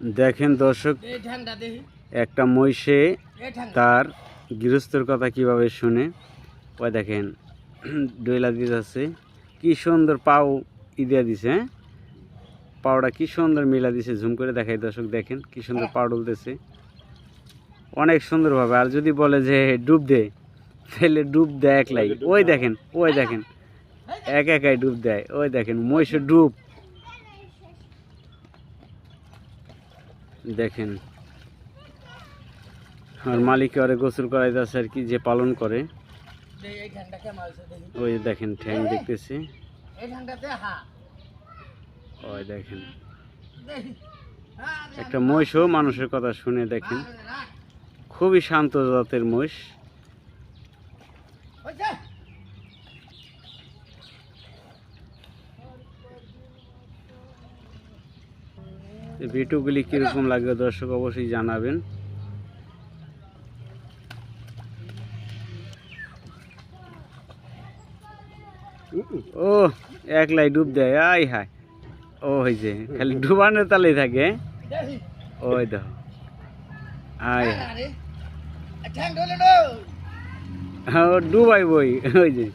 দেখেন দর্শক, একটা মহিষে তার গৃহস্থর কথা কিভাবে শুনে। ওই দেখেন ডইলা দিয়ে যাচ্ছে, কি সুন্দর পাও দিয়া দিছে। হ্যাঁ, পাওটা কি সুন্দর মিলা দিছে। ঝুম করে দেখাই দর্শক, দেখেন কি সুন্দর পাও ডলতেছে, অনেক সুন্দরভাবে। আর যদি বলে যে ডুব দে, তাহলে ডুব দেয় একলাই। ওই দেখেন, ওই দেখেন, এক একাই ডুব দেয়। ওই দেখেন মহিষের ডুব দেখেন। আর মালিক ওরে গোসল করাইতেছে আর কি, যে পালন করে। ওই দেখেন ঠ্যাং দেখতেছি। ওই দেখেন একটা মহিষও মানুষের কথা শুনে। দেখেন খুবই শান্ত জাতের মহিষ। ভিডিওগুলি কিরকম লাগবে দর্শক অবশ্যই জানাবেন। ও একলাই ডুব দেয়, আই হায়। ও হয়েছে খালি ডুবানোর তালেই থাকে। ওই দেখো, আয় ও ডুবাই বই। ওই যে